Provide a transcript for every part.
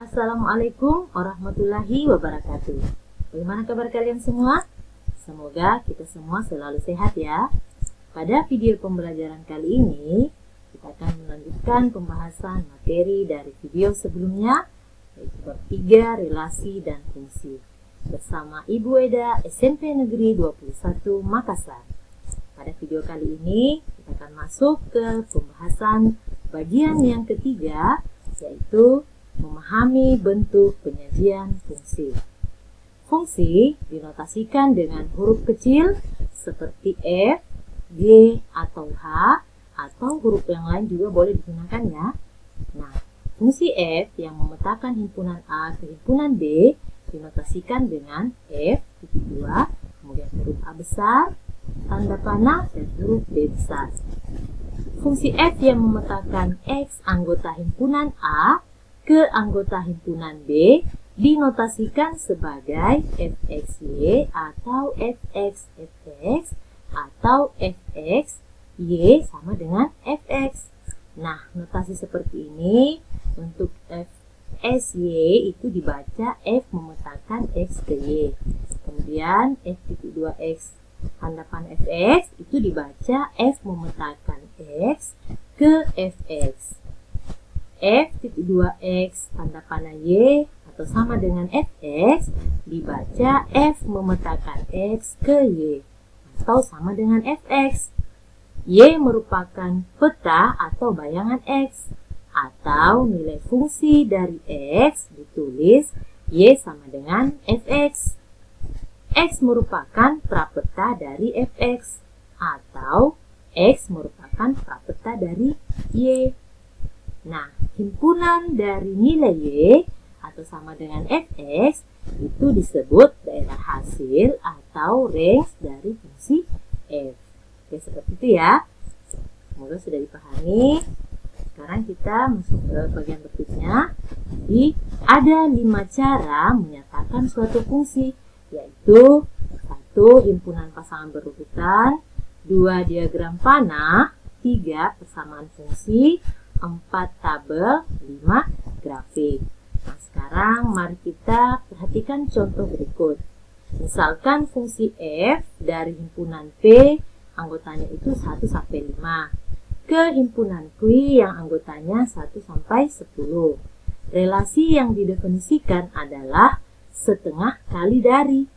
Assalamualaikum warahmatullahi wabarakatuh. Bagaimana kabar kalian semua? Semoga kita semua selalu sehat ya. Pada video pembelajaran kali ini, kita akan melanjutkan pembahasan materi dari video sebelumnya, yaitu bab 3 relasi dan fungsi, bersama Ibu Eda SMP Negeri 21 Makassar. Pada video kali ini, kita akan masuk ke pembahasan bagian yang ketiga, yaitu memahami bentuk penyajian fungsi. Fungsi dinotasikan dengan huruf kecil seperti F, G, atau H, atau huruf yang lain juga boleh digunakan ya. Nah, fungsi F yang memetakan himpunan A ke himpunan B dinotasikan dengan F(2), kemudian huruf A besar, tanda panah, dan huruf B besar. Fungsi F yang memetakan X anggota himpunan A ke anggota himpunan B dinotasikan sebagai fxy atau fx atau fx y sama dengan fx. Nah, notasi seperti ini untuk fsy itu dibaca F memetakan X ke Y. Kemudian f(2x) tanda panah fx itu dibaca F memetakan X ke fx. F(2x) tanda panah Y atau sama dengan fx dibaca F memetakan X ke Y atau sama dengan fx. Y merupakan peta atau bayangan X, atau nilai fungsi dari X ditulis Y sama dengan fx. X merupakan prapeta dari fx, atau X merupakan prapeta dari Y. Nah, himpunan dari nilai Y atau sama dengan fx itu disebut daerah hasil atau range dari fungsi F. Oke, seperti itu ya. Semoga sudah dipahami. Sekarang kita masuk ke bagian berikutnya. Jadi, ada 5 cara menyatakan suatu fungsi, yaitu 1. Himpunan pasangan berurutan, 2. Diagram panah, 3. Persamaan fungsi, 4. Tabel, 5. Grafik. Nah, sekarang mari kita perhatikan contoh berikut. Misalkan fungsi F dari himpunan P anggotanya itu 1 sampai 5 ke himpunan Q yang anggotanya 1 sampai 10. Relasi yang didefinisikan adalah setengah kali dari.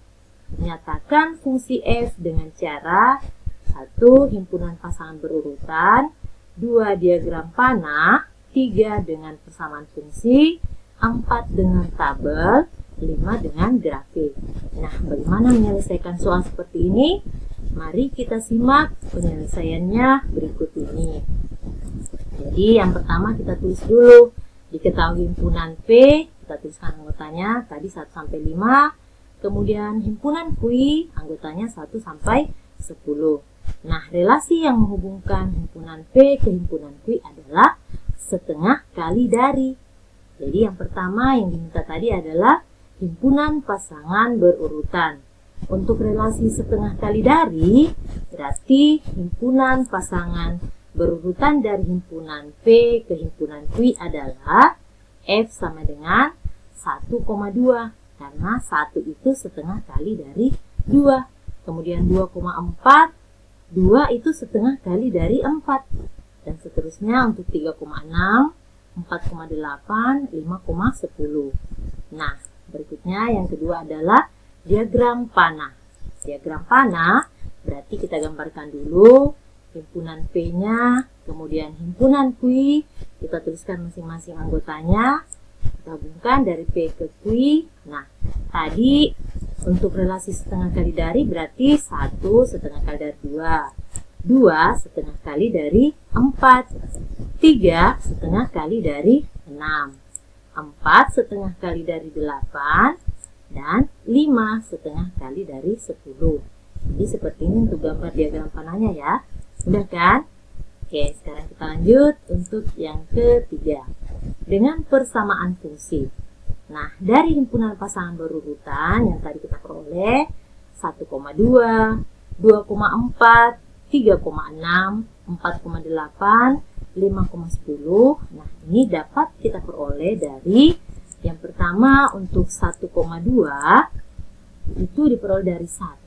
Nyatakan fungsi F dengan cara 1. Himpunan pasangan berurutan, 2. Diagram panah, 3. Dengan persamaan fungsi, 4. Dengan tabel, 5. Dengan grafik. Nah, bagaimana menyelesaikan soal seperti ini? Mari kita simak penyelesaiannya berikut ini. Jadi, yang pertama kita tulis dulu. Diketahui himpunan P, kita tuliskan anggotanya tadi 1 sampai 5. Kemudian himpunan Q, anggotanya 1 sampai 10. Nah, relasi yang menghubungkan himpunan P ke himpunan Q adalah setengah kali dari. Jadi yang pertama yang diminta tadi adalah himpunan pasangan berurutan. Untuk relasi setengah kali dari, berarti himpunan pasangan berurutan dari himpunan P ke himpunan Q adalah F sama dengan 1,2. Karena 1 itu setengah kali dari 2. Kemudian 2,4. 2 itu setengah kali dari 4. Dan seterusnya untuk 3,6, 4,8, 5,10. Nah, berikutnya yang kedua adalah diagram panah. Diagram panah berarti kita gambarkan dulu himpunan P-nya, kemudian himpunan Q, kita tuliskan masing-masing anggotanya, kita hubungkan dari P ke Q. Nah, tadi untuk relasi setengah kali dari berarti 1 setengah kali dari 2. 2 setengah kali dari 4. 3 setengah kali dari 6. 4 setengah kali dari 8. Dan 5 setengah kali dari 10. Jadi seperti ini untuk gambar diagram panahnya ya. Mudah kan? Oke, sekarang kita lanjut untuk yang ketiga. Dengan persamaan fungsi. Nah, dari himpunan pasangan berurutan yang tadi kita peroleh 1,2, 2,4, 3,6, 4,8, 5,10. Nah, ini dapat kita peroleh dari Yang pertama untuk 1,2 itu diperoleh dari 1,2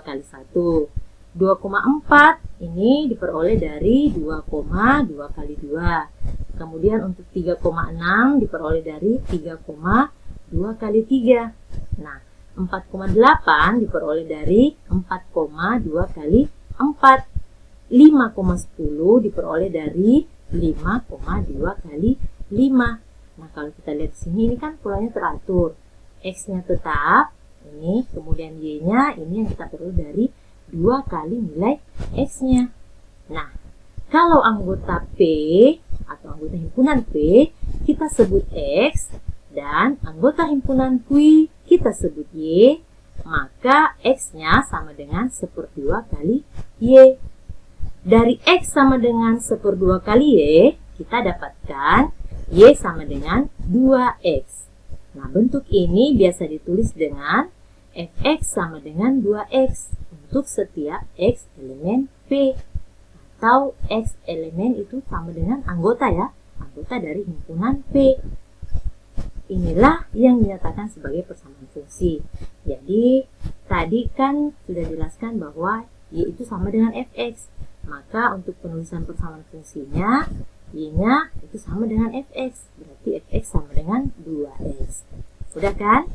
kali 1. 2,4 ini diperoleh dari 2,2 kali 2. Kemudian untuk 3,6 diperoleh dari 3,2 kali 3. Nah, 4,8 diperoleh dari 4,2 kali 4. 5,10 diperoleh dari 5,2 kali 5. Nah, kalau kita lihat di sini, ini kan polanya teratur. X-nya tetap, ini, kemudian Y-nya, ini yang kita perlu dari 2 kali nilai X-nya. Nah, kalau anggota P, atau anggota himpunan P, kita sebut X, dan anggota himpunan Q, kita sebut Y, maka X-nya sama dengan 1/2 kali Y. Dari X sama dengan 1/2 kali Y, kita dapatkan Y sama dengan 2X. Nah, bentuk ini biasa ditulis dengan Fx sama dengan 2X untuk setiap X elemen P. Atau X elemen itu sama dengan anggota ya, anggota dari himpunan P. Inilah yang dinyatakan sebagai persamaan fungsi. Jadi, tadi kan sudah dijelaskan bahwa Y itu sama dengan Fx. Maka untuk penulisan persamaan fungsinya, Y-nya itu sama dengan Fx. Berarti Fx sama dengan 2X. Udah kan?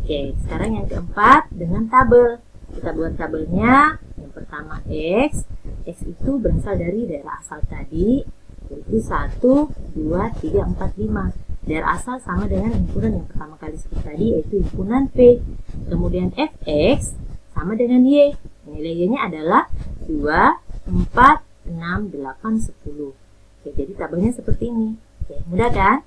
Oke, sekarang yang keempat dengan tabel. Kita buat tabelnya. Yang pertama X. X itu berasal dari daerah asal tadi, yaitu 1, 2, 3, 4, 5. Daerah asal sama dengan himpunan yang pertama kali seperti tadi, yaitu himpunan P. Kemudian Fx sama dengan Y. Nilai Y-nya adalah 2, 4, 6, 8, 10. Oke, jadi tabelnya seperti ini. Oke, mudah kan?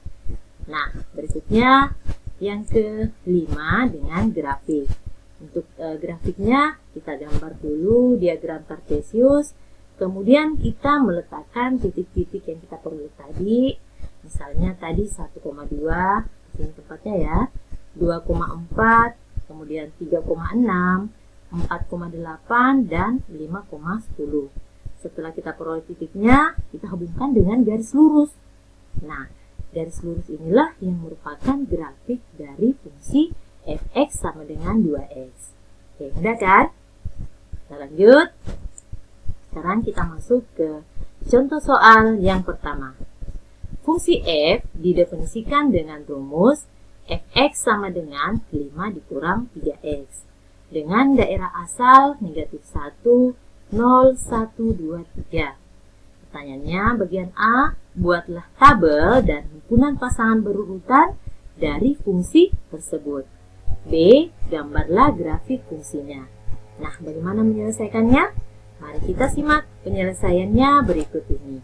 Nah, berikutnya yang kelima dengan grafik. Untuk grafiknya kita gambar dulu diagram kartesius. Kemudian kita meletakkan titik-titik yang kita perlu tadi. Misalnya tadi 1,2, ini tempatnya ya. 2,4, kemudian 3,6, 4,8, dan 5,10. Setelah kita peroleh titiknya, kita hubungkan dengan garis lurus. Nah, garis lurus inilah yang merupakan grafik dari fungsi Fx sama dengan 2X. Oke, mudah kan? Kita lanjut. Sekarang kita masuk ke contoh soal yang pertama. Fungsi f didefinisikan dengan rumus Fx sama dengan 5 dikurang 3x. Dengan daerah asal negatif 1, 0, 1, 2, 3. Pertanyaannya, bagian A, buatlah tabel dan himpunan pasangan berurutan dari fungsi tersebut. B, gambarlah grafik fungsinya. Nah, bagaimana menyelesaikannya? Mari kita simak penyelesaiannya berikut ini.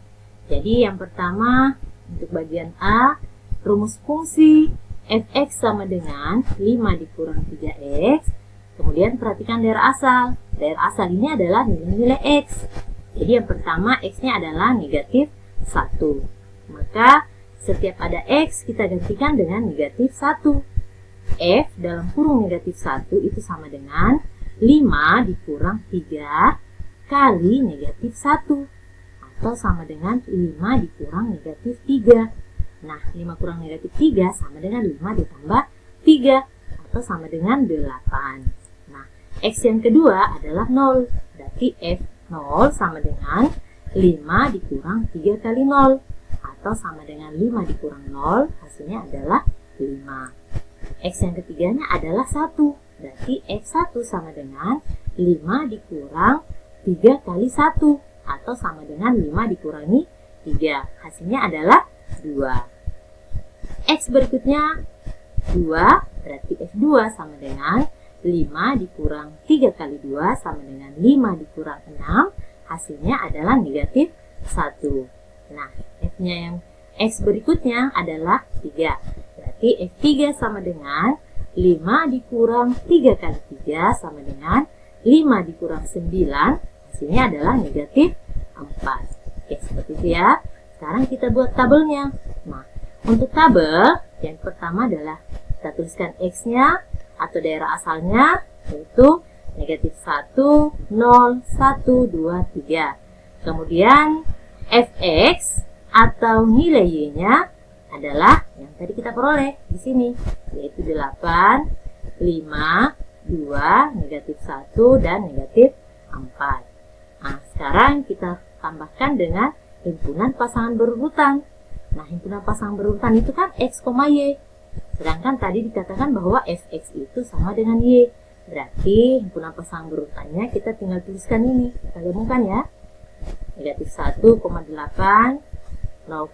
Jadi, yang pertama, untuk bagian A, rumus fungsi Fx sama dengan 5 dikurang 3x. Kemudian perhatikan daerah asal. Daerah asal ini adalah nilai-nilai X. Jadi yang pertama X-nya adalah negatif 1. Maka setiap ada X kita gantikan dengan negatif 1. F dalam kurung negatif 1 itu sama dengan 5 dikurang 3 kali negatif 1. Atau sama dengan 5 dikurang negatif 3. Nah, 5 kurang negatif 3 sama dengan 5 ditambah 3. Atau sama dengan 8. X yang kedua adalah 0. Berarti F0 sama dengan 5 dikurang 3 kali 0. Atau sama dengan 5 dikurang 0, hasilnya adalah 5. X yang ketiganya adalah 1. Berarti F1 sama dengan 5 dikurang 3 kali 1. Atau sama dengan 5 dikurangi 3. Hasilnya adalah 2. X berikutnya 2. Berarti F2 sama dengan 5 dikurang 3 kali 2 sama dengan 5 dikurang 6, hasilnya adalah negatif 1. Nah, F-nya yang X berikutnya adalah 3. Berarti F3 sama dengan 5 dikurang 3 kali 3 sama dengan 5 dikurang 9, hasilnya adalah negatif 4. Oke, seperti itu ya. Sekarang kita buat tabelnya. Nah, untuk tabel, yang pertama adalah kita tuliskan X-nya, atau daerah asalnya, yaitu negatif 1, 0, 1, 2, 3. Kemudian Fx atau nilai Y-nya adalah yang tadi kita peroleh di sini, yaitu 8, 5, 2, negatif 1, dan negatif 4. Nah, sekarang kita tambahkan dengan himpunan pasangan berurutan. Nah, himpunan pasangan berurutan itu kan X, Y. Sedangkan tadi dikatakan bahwa Fx itu sama dengan Y. Berarti himpunan pasangan berurutannya kita tinggal tuliskan ini. Kita gabungkan ya. Negatif 1,8, 0,5, 1,2,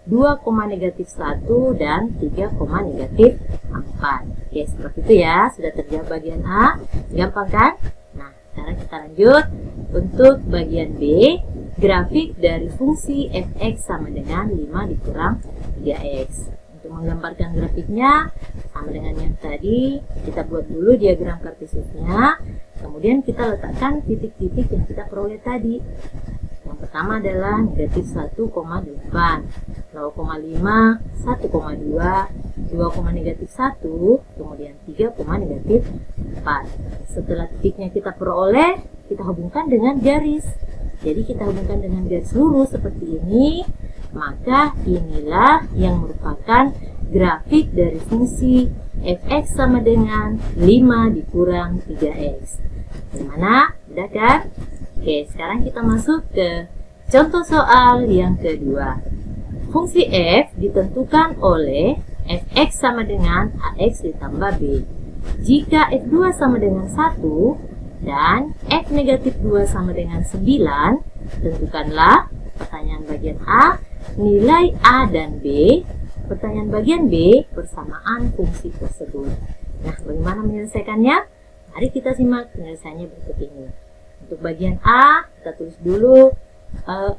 2, negatif 1, dan 3, negatif 4. Oke, seperti itu ya. Sudah terjawab bagian A. Gampang kan? Nah, sekarang kita lanjut. Untuk bagian B, grafik dari fungsi fx sama dengan 5 dikurang 3x. Untuk menggambarkan grafiknya, sama dengan yang tadi, kita buat dulu diagram kartesiusnya. Kemudian kita letakkan titik-titik yang kita peroleh tadi. Yang pertama adalah negatif 1,8, 0,5, 1,2, 2, negatif 1, kemudian 3, negatif 4. Setelah titiknya kita peroleh, kita hubungkan dengan garis. Jadi kita hubungkan dengan garis lurus seperti ini. Maka inilah yang merupakan grafik dari fungsi fx sama dengan 5 dikurang 3x. Gimana? Udah kan? Oke, sekarang kita masuk ke contoh soal yang kedua. Fungsi f ditentukan oleh fx sama dengan ax ditambah b. Jika f2 sama dengan 1 dan f negatif 2 sama dengan 9, tentukanlah pertanyaan bagian A, nilai A dan B. Pertanyaan bagian B, persamaan fungsi tersebut. Nah, bagaimana menyelesaikannya? Mari kita simak penyelesaiannya berikut ini. Untuk bagian A, kita tulis dulu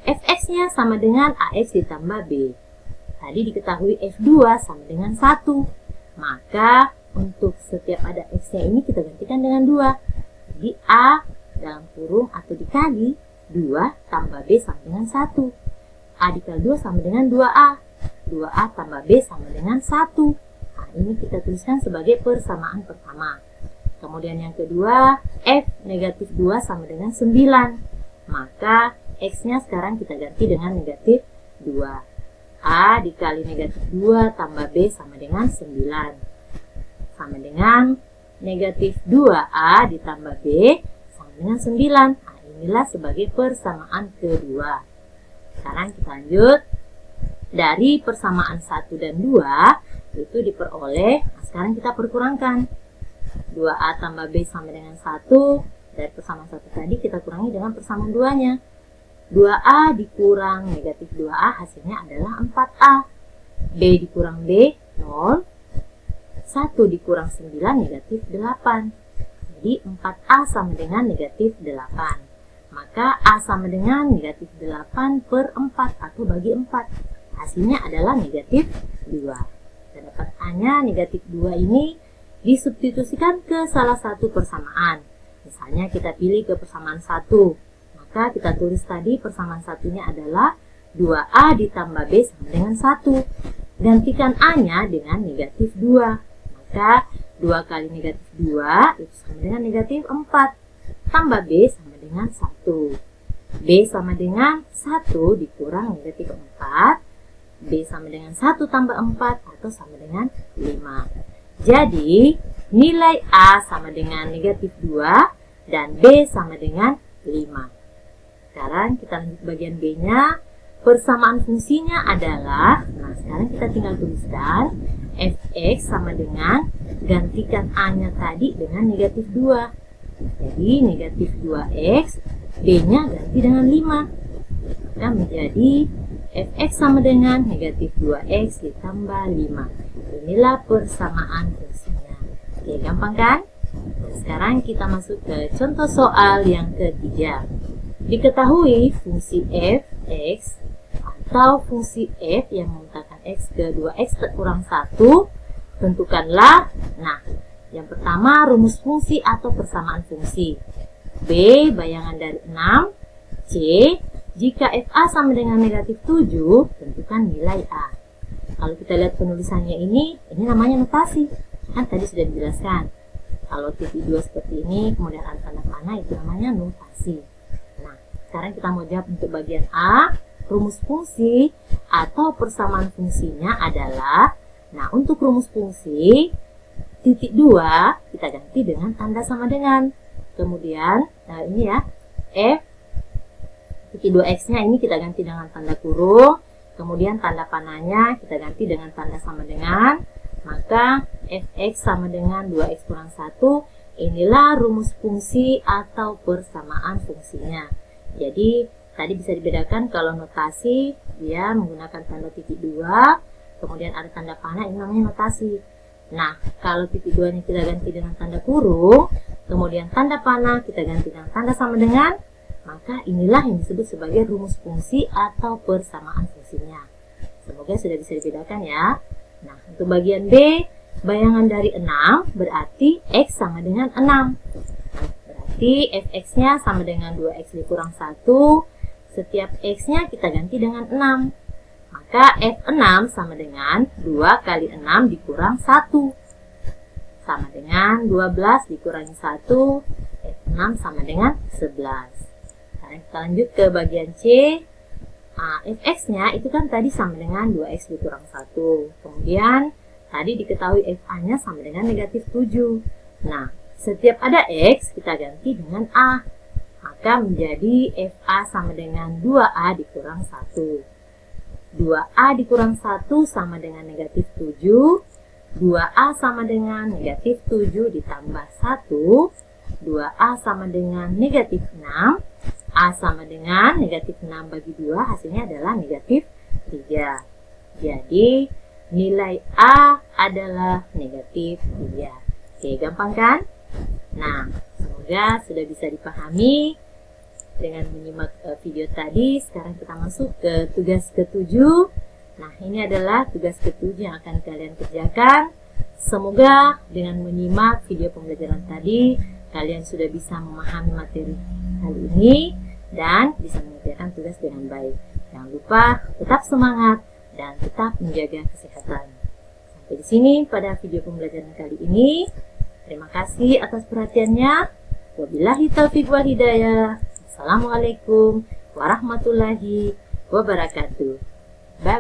fx-nya sama dengan ax ditambah b. Tadi diketahui f2 sama dengan 1. Maka untuk setiap ada x-nya ini kita gantikan dengan 2. Jadi A dalam kurung atau dikali 2 tambah B sama dengan 1. A dikali 2 sama dengan 2A. 2A tambah B sama dengan 1. Nah, ini kita tuliskan sebagai persamaan pertama. Kemudian yang kedua, F negatif 2 sama dengan 9. Maka X-nya sekarang kita ganti dengan negatif 2. A dikali negatif 2 tambah B sama dengan 9. Sama dengan negatif 2A ditambah B sama dengan 9. Nah, inilah sebagai persamaan kedua. Sekarang kita lanjut. Dari persamaan 1 dan 2 itu diperoleh. Nah, sekarang kita perkurangkan. 2A tambah B sama dengan 1. Dari persamaan 1 tadi kita kurangi dengan persamaan 2-nya. 2A dikurang negatif 2A hasilnya adalah 4A. B dikurang B 0. 1 dikurang 9 negatif 8. Jadi 4A sama dengan negatif 8. Maka A sama dengan negatif 8 per 4 atau bagi 4. Hasilnya adalah negatif 2. Kita dapat A-nya negatif 2 ini disubstitusikan ke salah satu persamaan. Misalnya kita pilih ke persamaan 1. Maka kita tulis tadi persamaan satunya adalah 2A ditambah B sama dengan 1. Gantikan A-nya dengan negatif 2. Maka 2 kali negatif 2 itu sama dengan negatif 4. Tambah B sama dengan 1. B sama dengan 1 dikurang negatif 4. B sama dengan 1 tambah 4 atau sama dengan 5. Jadi nilai A sama dengan negatif 2 dan B sama dengan 5. Sekarang kita lanjut bagian B-nya. Persamaan fungsinya adalah, nah sekarang kita tinggal tuliskan fx sama dengan, gantikan A-nya tadi dengan negatif 2. Jadi negatif 2x, B-nya ganti dengan 5. Maka menjadi fx sama dengan negatif 2x ditambah 5. Inilah persamaan fungsinya. Oke, gampang kan? Nah, sekarang kita masuk ke contoh soal yang ketiga. Diketahui fungsi f(x) atau fungsi f yang memetakan x ke 2x kurang 1, tentukanlah. Nah, yang pertama rumus fungsi atau persamaan fungsi. B, bayangan dari 6. C, jika fa sama dengan negatif 7, tentukan nilai a. Kalau kita lihat penulisannya ini namanya notasi. Kan tadi sudah dijelaskan. Kalau titik 2 seperti ini, kemudian ada tanda panah, itu namanya notasi. Sekarang kita mau jawab untuk bagian A. rumus fungsi atau persamaan fungsinya adalah, nah untuk rumus fungsi, titik 2 kita ganti dengan tanda sama dengan. Kemudian, nah ini ya, f titik 2x-nya ini kita ganti dengan tanda kurung. Kemudian tanda panahnya kita ganti dengan tanda sama dengan. Maka fx sama dengan 2x kurang 1. Inilah rumus fungsi atau persamaan fungsinya. Jadi, tadi bisa dibedakan kalau notasi dia menggunakan tanda titik 2, kemudian ada tanda panah, ini namanya notasi. Nah, kalau titik 2-nya kita ganti dengan tanda kurung, kemudian tanda panah kita ganti dengan tanda sama dengan, maka inilah yang disebut sebagai rumus fungsi atau persamaan fungsinya. Semoga sudah bisa dibedakan ya. Nah, untuk bagian B, bayangan dari 6 berarti X sama dengan 6. Berarti fx-nya sama dengan 2x dikurang 1. Setiap x-nya kita ganti dengan 6. Maka f6 sama dengan 2 kali 6 dikurang 1. Sama dengan 12 dikurangi 1. F6 sama dengan 11. Sekarang kita lanjut ke bagian C. Fx-nya itu kan tadi sama dengan 2x dikurang 1. Kemudian tadi diketahui FA-nya sama dengan negatif 7. Nah, setiap ada X, kita ganti dengan A. Maka menjadi FA sama dengan 2A dikurang 1. 2A dikurang 1 sama dengan negatif 7. 2A sama dengan negatif 7 ditambah 1. 2A sama dengan negatif 6. A sama dengan negatif 6 bagi 2, hasilnya adalah negatif 3. Jadi, nilai A adalah negatif 3. Oke, gampang kan? Nah, semoga sudah bisa dipahami dengan menyimak video tadi. Sekarang kita masuk ke tugas ke-7. Nah, ini adalah tugas ke-7 yang akan kalian kerjakan. Semoga dengan menyimak video pembelajaran tadi, kalian sudah bisa memahami materi kali ini dan bisa mengerjakan tugas dengan baik. Jangan lupa tetap semangat dan tetap menjaga kesehatan. Sampai di sini pada video pembelajaran kali ini. Terima kasih atas perhatiannya. Wabillahi taufiq wal hidayah. Assalamualaikum warahmatullahi wabarakatuh. Bye.